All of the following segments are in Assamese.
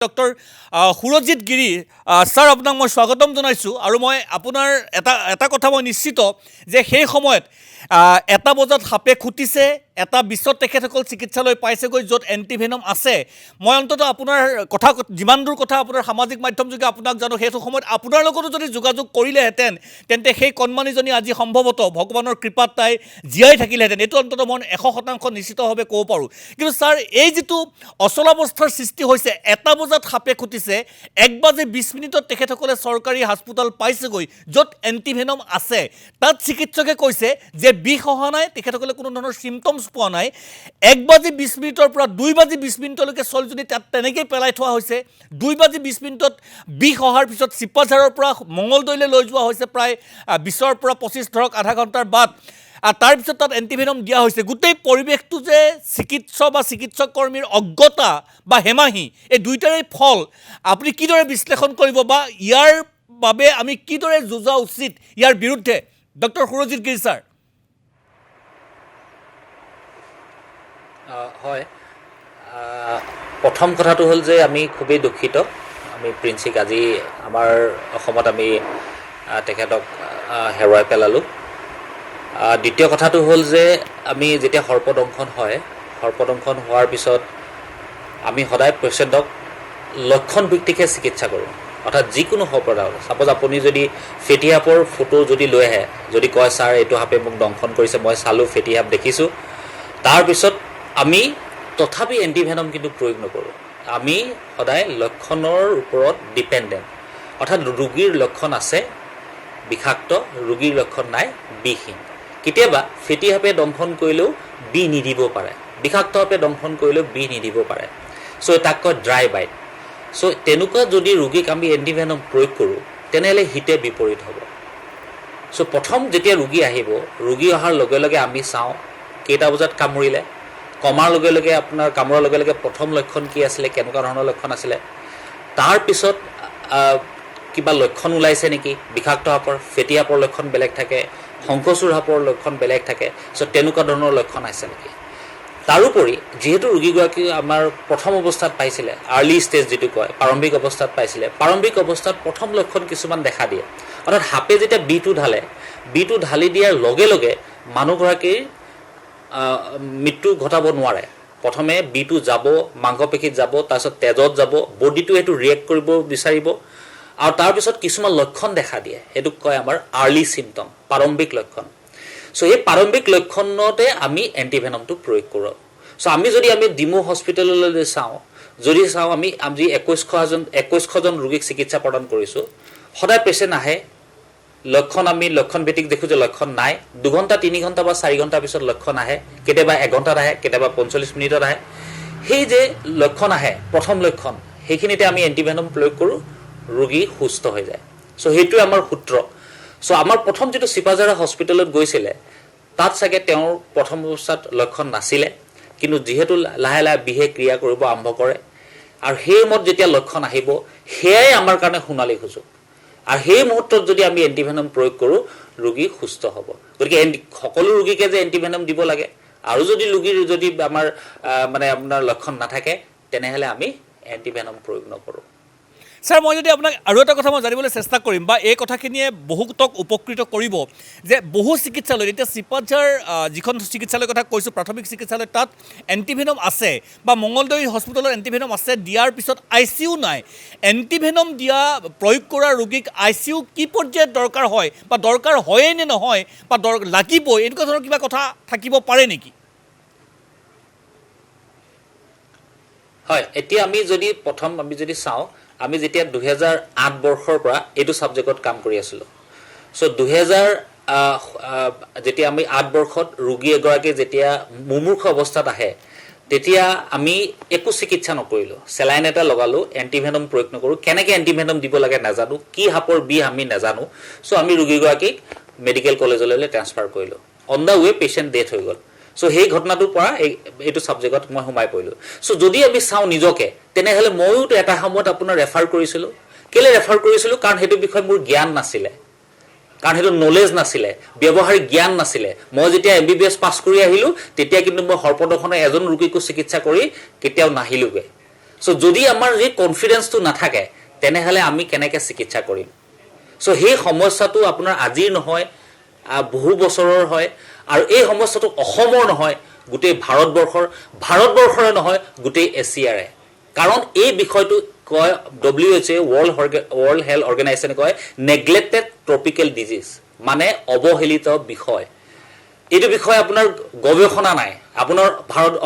ডক্টৰ সুৰজিৎ গিৰি ছাৰ আপোনাক মই স্বাগতম জনাইছোঁ আৰু মই আপোনাৰ এটা কথা মই নিশ্চিত যে সেই সময়ত 1 বজাত সাপে খুটিছে, এটা বিশ্বত তেখেতসকল চিকিৎসালয় পাইছেগৈ য'ত এণ্টিভেনম আছে। মই অন্ততঃ আপোনাৰ কথা যিমান দূৰ কথা আপোনাৰ সামাজিক মাধ্যমযোগে আপোনাক জানো, সেইটো সময়ত আপোনাৰ লগতো যদি যোগাযোগ কৰিলেহেঁতেন তেন্তে সেই কণমানিজনী আজি সম্ভৱতঃ ভগৱানৰ কৃপাত তাই জীয়াই থাকিলেহেঁতেন। এইটো অন্ততঃ মই 100% নিশ্চিতভাৱে ক'ব পাৰোঁ। কিন্তু ছাৰ, এই যিটো অচলাৱস্থাৰ সৃষ্টি হৈছে, 1 বজাত সাপে খুটিছে, 1:20 তেখেতসকলে চৰকাৰী হাস্পতাল পাইছেগৈ য'ত এণ্টিভেনম আছে। তাত চিকিৎসকে কৈছে যে বিষ অহা নাই, তেখেতসকলে কোনো ধৰণৰ চিমটমছ পোৱা নাই। 1:20 পৰা 2:20 ছোৱালীজনী তাত তেনেকৈ পেলাই থোৱা হৈছে। 2:20 বিষ অহাৰ পিছত চিপাঝাৰৰ পৰা মঙলদৈলৈ লৈ যোৱা হৈছে, প্ৰায় 20 পৰা 25 ধৰক আধা ঘণ্টাৰ বাদ। তাৰপিছত তাত এণ্টিভেনম দিয়া হৈছে। গোটেই পৰিৱেশটো যে চিকিৎসক কৰ্মীৰ অজ্ঞতা বা হেমাহি, এই দুয়োটাৰে ফল আপুনি কিদৰে বিশ্লেষণ কৰিব বা ইয়াৰ বাবে আমি কিদৰে যুঁজা উচিত ইয়াৰ বিৰুদ্ধে? ডক্টৰ সুৰজিৎ গিৰি ছাৰ। হয়, প্ৰথম কথাটো হ'ল যে আমি খুবেই দুখিত। আমি প্ৰিন্সিক আজি আমাৰ অসমত আমি তেখেতক হেৰুৱাই পেলালোঁ। দ্বিতীয় কথাটো হ'ল যে আমি যেতিয়া সৰ্পদংশন হয়, সৰ্পদংশন হোৱাৰ পিছত আমি সদায় পেচেণ্টক লক্ষণ ভিত্তিকহে চিকিৎসা কৰোঁ। অৰ্থাৎ যিকোনো সৰ্পদাল, ছাপ'জ আপুনি যদি ফেটি সাপৰ ফটো যদি লৈ আহে, যদি কয় ছাৰ এইটো সাপে মোক দংশন কৰিছে, মই চালোঁ ফেটি সাপ দেখিছোঁ, তাৰপিছত আমি তথাপি এণ্টিভেনম কিন্তু প্ৰয়োগ নকৰোঁ। আমি সদায় লক্ষণৰ ওপৰত ডিপেণ্ডেণ্ট। অৰ্থাৎ ৰোগীৰ লক্ষণ আছে বিষাক্ত, ৰোগীৰ লক্ষণ নাই বিষহীন। কেতিয়াবা ফেটি সাপে দংশন কৰিলেও বিষ নিদিব পাৰে, বিষাক্ত সাপে দংশন কৰিলেও বিষ নিদিব পাৰে। চ' তাক কয় ড্ৰাই বাইট। চ' তেনেকুৱা যদি ৰোগীক আমি এণ্টিভেনম প্ৰয়োগ কৰোঁ তেনেহ'লে হিতে বিপৰীত হ'ব। চ' প্ৰথম যেতিয়া ৰোগী আহিব, ৰোগী অহাৰ লগে লগে আমি চাওঁ কেইটা বজাত কামুৰিলে, কমাৰ লগে লগে আপোনাৰ কামোৰাৰ লগে লগে প্ৰথম লক্ষণ কি আছিলে, কেনেকুৱা ধৰণৰ লক্ষণ আছিলে, তাৰপিছত কিবা লক্ষণ ওলাইছে নেকি, বিষাক্ত সাপৰ, ফেটি সাপৰ লক্ষণ বেলেগ থাকে, শংখচূড় সাপৰ লক্ষণ বেলেগ থাকে। চ' তেনেকুৱা ধৰণৰ লক্ষণ আছে নেকি। তাৰোপৰি যিহেতু ৰোগীগৰাকী আমাৰ প্ৰথম অৱস্থাত পাইছিলে, আৰ্লি ষ্টেজ যিটো কয়, প্ৰাৰম্ভিক অৱস্থাত পাইছিলে, প্ৰাৰম্ভিক অৱস্থাত প্ৰথম লক্ষণ কিছুমান দেখা দিয়ে। অৰ্থাৎ সাপে যেতিয়া বিটো ঢালে, বিটো ঢালি দিয়াৰ লগে লগে মানুহগৰাকীৰ মৃত্যু ঘটাব নোৱাৰে। প্ৰথমে বিটো যাব, মাংসপেশীত যাব, তাৰপিছত তেজত যাব, বডিটো সেইটো ৰিয়েক্ট কৰিব বিচাৰিব আৰু তাৰপিছত কিছুমান লক্ষণ দেখা দিয়ে, সেইটোক কয় আমাৰ আৰ্লি চিমটম, প্ৰাৰম্ভিক লক্ষণ। চ' এই প্ৰাৰম্ভিক লক্ষণতে আমি এণ্টিভেনমটো প্ৰয়োগ কৰোঁ। চ' আমি ডিমৌ হস্পিটেললৈ যদি চাওঁ আমি আজি 2100জন ৰোগীক চিকিৎসা প্ৰদান কৰিছোঁ। সদায় পেচেণ্ট আহে, আমি লক্ষণ ভিত্তিক দেখোঁ যে লক্ষণ নাই, 2 ঘণ্টা 3 ঘণ্টা বা 4 ঘণ্টাৰ পিছত লক্ষণ আহে, কেতিয়াবা 1 ঘণ্টাত আহে, কেতিয়াবা 45 মিনিটত আহে। সেই যে লক্ষণ আহে, প্ৰথম লক্ষণ, সেইখিনিতে আমি এণ্টিভেনম প্ৰয়োগ কৰোঁ, ৰোগী সুস্থ হৈ যায়। চ' সেইটোৱে আমাৰ সূত্ৰ। চ' আমাৰ প্ৰথম যিটো চিপাঝাৰা হস্পিটেলত গৈছিলে, তাত চাগে তেওঁৰ প্ৰথম অৱস্থাত লক্ষণ নাছিলে, কিন্তু যিহেতু লাহে লাহে বিহে ক্ৰিয়া কৰিব আৰম্ভ কৰে আৰু সেই সময়ত যেতিয়া লক্ষণ আহিব, সেয়াই আমাৰ কাৰণে সোণালী সুযোগ। আৰু সেই মুহূৰ্তত যদি আমি এণ্টিভেনম প্ৰয়োগ কৰোঁ, ৰোগী সুস্থ হ'ব। গতিকে সকলো ৰোগীকে যে এণ্টিভেনম দিব লাগে, আৰু যদি ৰোগীৰ আমাৰ আপোনাৰ লক্ষণ নাথাকে, তেনেহ'লে আমি এণ্টিভেনম প্ৰয়োগ নকৰোঁ। ছাৰ, মই যদি আপোনাক আৰু এটা কথা মই জানিবলৈ চেষ্টা কৰিম বা এই কথাখিনিয়ে বহুতক উপকৃত কৰিব যে বহু চিকিৎসালয়, এতিয়া চিপাঝাৰ যিখন চিকিৎসালয়ৰ কথা কৈছোঁ, প্ৰাথমিক চিকিৎসালয়, তাত এণ্টিভেনম আছে বা মঙলদৈ হস্পিটেলত এণ্টিভেনম আছে, দিয়াৰ পিছত ICU নাই। এণ্টিভেনম দিয়া প্ৰয়োগ কৰা ৰোগীক ICU কি পৰ্যায়ত দৰকাৰ হয় বা দৰকাৰ হয়েই নে নহয় বা লাগিবই, এনেকুৱা ধৰণৰ কিবা কথা থাকিব পাৰে নেকি? হয়, এতিয়া আমি যদি চাওঁ, আমি যেতিয়া 2008 বৰ্ষৰ পৰা এইটো ছাবজেক্টত কাম কৰি আছিলোঁ। চ' 2008 যেতিয়া আমি 8 বৰ্ষত ৰোগী এগৰাকী যেতিয়া মুমূৰ্ষ অৱস্থাত আহে, তেতিয়া আমি একো চিকিৎসা নকৰিলোঁ, চেলাইন এটা লগালোঁ, এণ্টিভেনম প্ৰয়োগ নকৰোঁ, কেনেকৈ এণ্টিভেনম দিব লাগে নাজানো, কি সাপৰ বিষ আমি নাজানো। চ' আমি ৰোগীগৰাকীক মেডিকেল কলেজলৈ ট্ৰান্সফাৰ কৰিলোঁ। On the way patient death হৈ গ'ল। চ' সেই ঘটনাটোৰ পৰা এইটো ছাবজেক্টত মই সোমাই পৰিলোঁ। চ' যদি আমি চাওঁ নিজকে, তেনেহ'লে ময়োতো এটা সময়ত আপোনাৰ ৰেফাৰ কৰিছিলোঁ। কেলৈ ৰেফাৰ কৰিছিলোঁ? কাৰণ সেইটো বিষয়ে মোৰ জ্ঞান নাছিলে, কাৰণ সেইটো নলেজ নাছিলে, ব্যৱহাৰিক জ্ঞান নাছিলে। মই যেতিয়া MBBS পাছ কৰি আহিলোঁ, তেতিয়া কিন্তু মই সৰ্পদংশনৰ এজন ৰোগীকো চিকিৎসা কৰি কেতিয়াও নাহিলোগৈ। চ' যদি আমাৰ এই কনফিডেন্সটো নাথাকে তেনেহ'লে আমি কেনেকৈ চিকিৎসা কৰিম চ' সেই সমস্যাটো আপোনাৰ আজিৰ নহয় বহু বছৰৰ হয় আৰু এই সমস্যাটো অসমৰ নহয় গোটেই ভাৰতবৰ্ষৰে নহয় গোটেই এছিয়াৰে কাৰণ এই বিষয়টো কয় WHO ৱৰ্ল্ড হেল্থ অৰ্গেনাইজেশ্যনে কয় নেগলেক্টেড ট্ৰপিকেল ডিজিজ মানে অৱহেলিত বিষয় এইটো বিষয় আপোনাৰ গৱেষণা নাই আপোনাৰ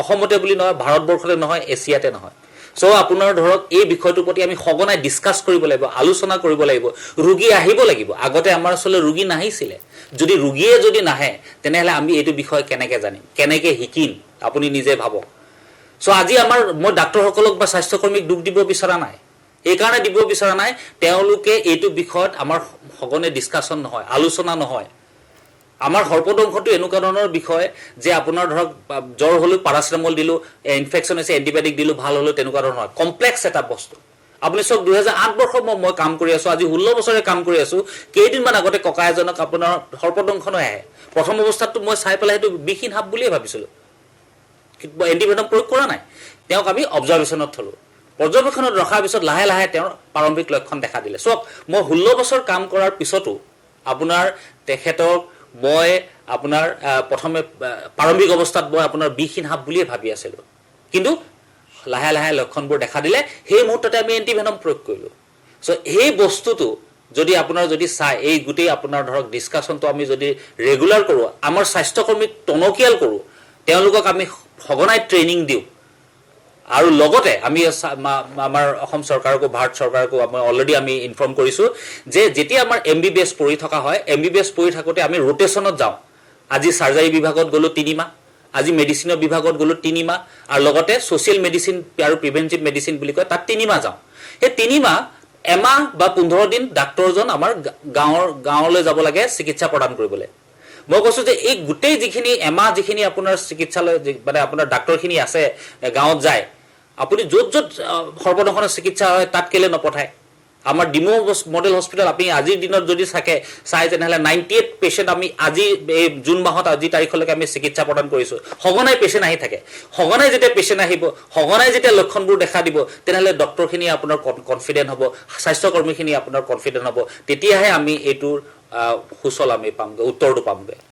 অসমতে বুলি নহয় ভাৰতবৰ্ষতে নহয় এছিয়াতে নহয় চ' আপোনাৰ ধৰক এই বিষয়টোৰ প্ৰতি আমি সঘনাই ডিছকাছ কৰিব লাগিব আলোচনা কৰিব লাগিব ৰোগী আহিব লাগিব আগতে আমাৰ ওচৰলৈ ৰোগী নাহিছিলে যদি ৰোগীয়ে যদি নাহে তেনেহ'লে আমি এইটো বিষয় কেনেকৈ জানিম কেনেকৈ শিকিম আপুনি নিজে ভাবক চ' আজি মই ডাক্তৰসকলক বা স্বাস্থ্যকৰ্মীক দুখ দিব বিচৰা নাই এইকাৰণে দিব বিচৰা নাই তেওঁলোকে এইটো বিষয়ত আমাৰ সঘনে ডিছকাশ্যন নহয় আলোচনা নহয় আমাৰ সৰ্পদংশটো এনেকুৱা ধৰণৰ বিষয় যে আপোনাৰ ধৰক জ্বৰ হ'লেও পাৰাচিটামল দিলোঁ ইনফেকশ্যন হৈছে এণ্টিবায়'টিক দিলোঁ ভাল হ'লেও তেনেকুৱা ধৰণৰ কমপ্লেক্স এটা বস্তু আপুনি চাওক 2008 বৰ্ষৰ মই কাম কৰি আছোঁ আজি 16 বছৰে কাম কৰি আছোঁ কেইদিনমান আগতে ককা এজনক আপোনাৰ সৰ্পদংশন আহে প্ৰথম অৱস্থাততো মই চাই পেলাই সেইটো বিষহীন সাপ বুলিয়ে ভাবিছিলোঁ এণ্টিভেনম প্ৰয়োগ কৰা নাই তেওঁক আমি অবজাৰ্ভেশ্যনত থলোঁ পৰ্যবেক্ষণত ৰখাৰ পিছত লাহে লাহে তেওঁৰ প্ৰাৰম্ভিক লক্ষণ দেখা দিলে চাওক মই 16 বছৰ কাম কৰাৰ পিছতো আপোনাৰ তেখেতক মই আপোনাৰ প্ৰথমে প্ৰাৰম্ভিক অৱস্থাত মই আপোনাৰ বিষহীন সাপ বুলিয়ে ভাবি আছিলোঁ কিন্তু লাহে লাহে লক্ষণবোৰ দেখা দিলে সেই মুহূৰ্ততে আমি এণ্টিভেনম প্ৰয়োগ কৰিলোঁ চ' এই বস্তুটো যদি আপোনাৰ যদি চাই এই গোটেই আপোনাৰ ধৰক ডিছকাশ্যনটো আমি যদি ৰেগুলাৰ কৰোঁ আমাৰ স্বাস্থ্যকৰ্মীক টনকিয়াল কৰোঁ তেওঁলোকক আমি সঘনাই ট্ৰেইনিং দিওঁ আৰু লগতে আমি আমাৰ অসম চৰকাৰকো ভাৰত চৰকাৰকো অলৰেডি আমি ইনফৰ্ম কৰিছোঁ যে যেতিয়া আমাৰ MBBS পঢ়ি থকা হয় MBBS পঢ়ি থাকোঁতে আমি ৰোটেশ্যনত যাওঁ আজি চাৰ্জাৰী বিভাগত গ'লোঁ 3 মাহ আজি মেডিচিনৰ বিভাগত গ'লোঁ 3 মাহ আৰু লগতে ছ'চিয়েল মেডিচিন আৰু প্ৰিভেণ্টিভ মেডিচিন বুলি কয় তাত 3 মাহ যাওঁ সেই 3 মাহ এমাহ বা 15 দিন ডাক্তৰজন আমাৰ গাঁৱলৈ যাব লাগে চিকিৎসা প্ৰদান কৰিবলৈ মই কৈছোঁ যে এই গোটেই যিখিনি এমাহ যিখিনি আপোনাৰ চিকিৎসালয় মানে আপোনাৰ ডাক্তৰখিনি আছে গাঁৱত যায় আপুনি য'ত য'ত সৰ্বদংশনৰ চিকিৎসা হয় তাত কেলৈ নপঠায় আমাৰ ডিমৌ মডেল হস্পিটেল আপুনি আজিৰ দিনত যদি চাই তেনেহ'লে 98 পেচেণ্ট আমি আজি এই জুন মাহত আজি তাৰিখলৈকে আমি চিকিৎসা প্ৰদান কৰিছোঁ সঘনাই পেচেণ্ট আহি থাকে সঘনাই যেতিয়া পেচেণ্ট আহিব সঘনাই যেতিয়া লক্ষণবোৰ দেখা দিব তেনেহ'লে ডক্তৰখিনি আপোনাৰ কনফিডেণ্ট হ'ব স্বাস্থ্যকৰ্মীখিনি আপোনাৰ কনফিডেণ্ট হ'ব তেতিয়াহে আমি এইটোৰ সুচল আমি পামগৈ উত্তৰটো পামগৈ